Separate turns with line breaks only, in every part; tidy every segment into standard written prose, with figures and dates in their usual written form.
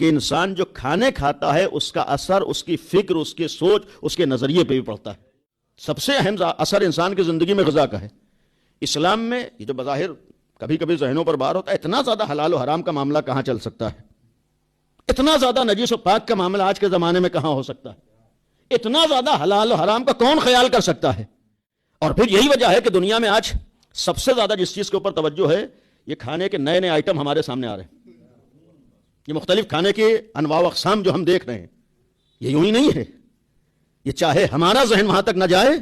کہ انسان جو کھانے کھاتا ہے اس کا اثر اس کی فکر، اس کی سوچ، اس کے نظریے پہ بھی پڑتا ہے۔ سب سے اہم اثر انسان کی زندگی میں غذا کا ہے۔ اسلام میں یہ جو بظاہر کبھی کبھی ذہنوں پر بار ہوتا ہے، اتنا زیادہ حلال و حرام کا معاملہ کہاں چل سکتا ہے؟ اتنا زیادہ نجیس و پاک کا معاملہ آج کے زمانے میں کہاں ہو سکتا ہے؟ اتنا زیادہ حلال و حرام کا کون خیال کر سکتا ہے؟ اور پھر یہی وجہ ہے کہ دنیا میں آج سب سے زیادہ جس چیز کے اوپر توجہ ہے، یہ کھانے کے نئے نئے آئٹم ہمارے سامنے آ رہے ہیں۔ یہ مختلف کھانے کے انواع و اقسام جو ہم دیکھ رہے ہیں، یہ یوں ہی نہیں ہے۔ یہ چاہے ہمارا ذہن وہاں تک نہ جائے،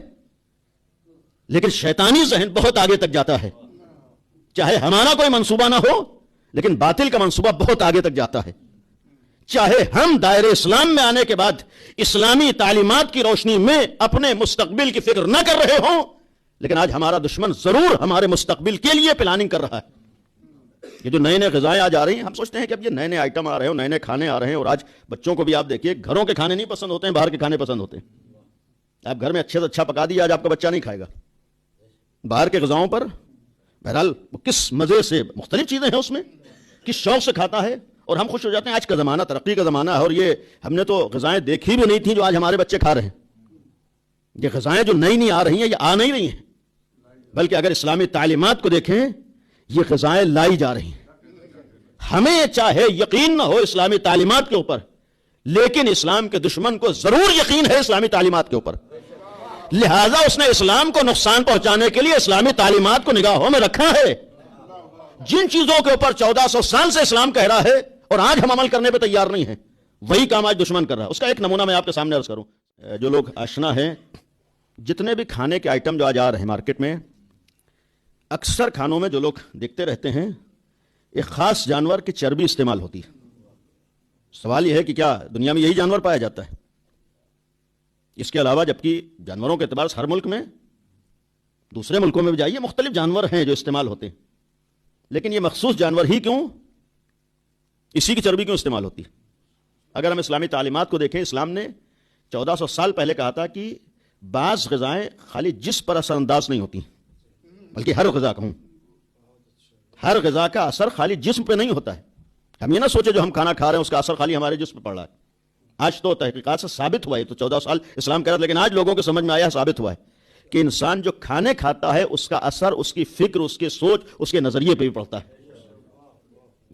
لیکن شیطانی ذہن بہت آگے تک جاتا ہے۔ چاہے ہمارا کوئی منصوبہ نہ ہو، لیکن باطل کا منصوبہ بہت آگے تک جاتا ہے۔ چاہے ہم دائرے اسلام میں آنے کے بعد اسلامی تعلیمات کی روشنی میں اپنے مستقبل کی فکر نہ کر رہے ہوں، لیکن آج ہمارا دشمن ضرور ہمارے مستقبل کے لیے پلاننگ کر رہا ہے۔ یہ جو نئے نئے غذائیں آج آ رہی ہیں، ہم سوچتے ہیں کہ اب یہ نئے نئے آئٹم آ رہے ہیں، نئے نئے کھانے آ رہے ہیں، اور آج بچوں کو بھی آپ دیکھیے گھروں کے کھانے نہیں پسند ہوتے ہیں، باہر کے کھانے پسند ہوتے ہیں۔ آپ گھر میں اچھے سے اچھا پکا دیے، آج آپ کا بچہ نہیں کھائے گا، باہر کے غذاؤں پر بہرحال وہ کس مزے سے، مختلف چیزیں ہیں اس میں، کس شوق سے کھاتا ہے، اور ہم خوش ہو جاتے ہیں۔ آج کا زمانہ ترقی کا زمانہ ہے، اور یہ ہم نے تو غذائیں دیکھی بھی نہیں تھیں جو آج ہمارے بچے کھا رہے ہیں۔ یہ غذائیں جو نئی نئی آ رہی ہیں، یہ آ نہیں رہی ہیں، بلکہ اگر اسلامی تعلیمات کو دیکھیں، یہ غذائیں لائی جا رہی ہیں۔ ہمیں چاہے یقین نہ ہو اسلامی تعلیمات کے اوپر، لیکن اسلام کے دشمن کو ضرور یقین ہے اسلامی تعلیمات کے اوپر، لہذا اس نے اسلام کو نقصان پہنچانے کے لیے اسلامی تعلیمات کو نگاہوں میں رکھا ہے۔ جن چیزوں کے اوپر 1400 سال سے اسلام کہہ رہا ہے اور آج ہم عمل کرنے پہ تیار نہیں ہیں، وہی کام آج دشمن کر رہا ہے۔ اس کا ایک نمونہ میں آپ کے سامنے عرض کروں۔ جو لوگ آشنا ہیں، جتنے بھی کھانے کے آئٹم جو آج آ رہے ہیں مارکیٹ میں، اکثر کھانوں میں جو لوگ دیکھتے رہتے ہیں، ایک خاص جانور کی چربی استعمال ہوتی ہے۔ سوال یہ ہے کہ کیا دنیا میں یہی جانور پایا جاتا ہے؟ اس کے علاوہ جبکہ جانوروں کے اعتبار سے ہر ملک میں، دوسرے ملکوں میں بھی جائیے، مختلف جانور ہیں جو استعمال ہوتے ہیں، لیکن یہ مخصوص جانور ہی کیوں، اسی کی چربی کیوں استعمال ہوتی ہے؟ اگر ہم اسلامی تعلیمات کو دیکھیں، اسلام نے 1400 سال پہلے کہا تھا کہ بعض غذائیں خالی جسم پر اثر انداز نہیں ہوتی، بلکہ ہر غذا کہوں، ہر غذا کا اثر خالی جسم پہ نہیں ہوتا ہے۔ ہم یہ نہ سوچے جو ہم کھانا کھا رہے ہیں اس کا اثر خالی ہمارے جسم پہ پڑ رہا ہے۔ آج تو تحقیقات سے ثابت ہوا ہے، تو 14 سال اسلام کہہ رہا ہے، لیکن آج لوگوں کے سمجھ میں آیا، ثابت ہوا ہے کہ انسان جو کھانے کھاتا ہے اس کا اثر اس کی فکر، اس کی سوچ، اس کے نظریے پہ بھی پڑتا ہے۔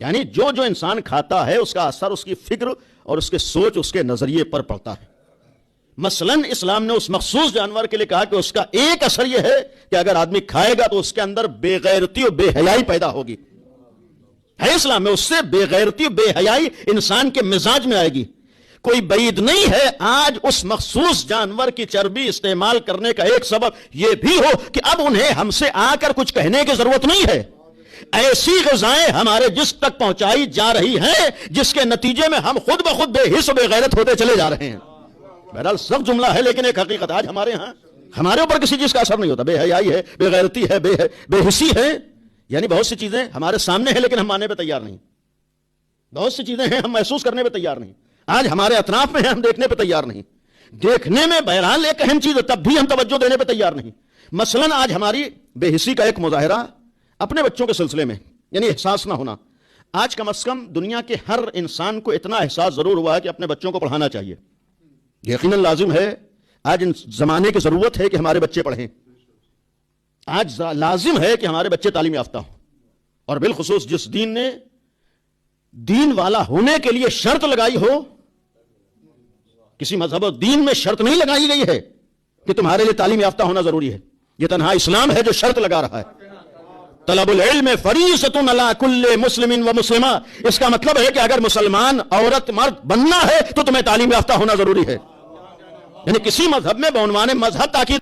یعنی جو انسان کھاتا ہے اس کا اثر اس کی فکر اور اس کے سوچ، اس کے نظریے پر پڑتا ہے۔ مثلا اسلام نے اس مخصوص جانور کے لیے کہا کہ اس کا ایک اثر یہ ہے کہ اگر آدمی کھائے گا تو اس کے اندر بے غیرتی اور بے حیائی پیدا ہوگی۔ ہے اسلام میں اس سے بے غیرتی اور بے حیائی انسان کے مزاج میں آئے گی۔ کوئی بعید نہیں ہے آج اس مخصوص جانور کی چربی استعمال کرنے کا ایک سبب یہ بھی ہو کہ اب انہیں ہم سے آ کر کچھ کہنے کی ضرورت نہیں ہے۔ ایسی غذائیں ہمارے جسم تک پہنچائی جا رہی ہیں جس کے نتیجے میں ہم خود بخود بے حس و بے غیرت ہوتے چلے جا رہے ہیں۔ بہرحال سخت جملہ ہے، لیکن ایک حقیقت، آج ہمارے ہاں ہمارے اوپر کسی چیز کا اثر نہیں ہوتا۔ بے حیائی ہے، بے غیرتی ہے، بے حسی ہے، یعنی بہت سی چیزیں ہمارے سامنے ہیں لیکن ہم ماننے پہ تیار نہیں۔ بہت سی چیزیں ہیں ہم محسوس کرنے پہ تیار نہیں، آج ہمارے اطراف میں ہیں ہم دیکھنے پہ تیار نہیں۔ دیکھنے میں بہرحال ایک اہم چیز ہے، تب بھی ہم توجہ دینے پہ تیار نہیں۔ مثلا آج ہماری بے حسی کا ایک مظاہرہ اپنے بچوں کے سلسلے میں، یعنی احساس نہ ہونا۔ آج کم از کم دنیا کے ہر انسان کو اتنا احساس ضرور ہوا ہے کہ اپنے بچوں کو پڑھانا چاہیے۔ یقیناً لازم ہے، آج ان زمانے کی ضرورت ہے کہ ہمارے بچے پڑھیں۔ آج لازم ہے کہ ہمارے بچے تعلیم یافتہ ہوں، اور بالخصوص جس دین نے دین والا ہونے کے لیے شرط لگائی ہو، کسی مذہب و دین میں شرط نہیں لگائی گئی ہے کہ تمہارے لیے تعلیم یافتہ ہونا ضروری ہے۔ یہ تنہا اسلام ہے جو شرط لگا رہا ہے۔ طلب العلم فریضۃ علی کل مسلم و مسلمہ، اس کا مطلب ہے کہ اگر مسلمان عورت مرد بننا ہے تو تمہیں تعلیم یافتہ ہونا ضروری ہے۔ یعنی کسی مذہب میں بعنوان مذہب تاکید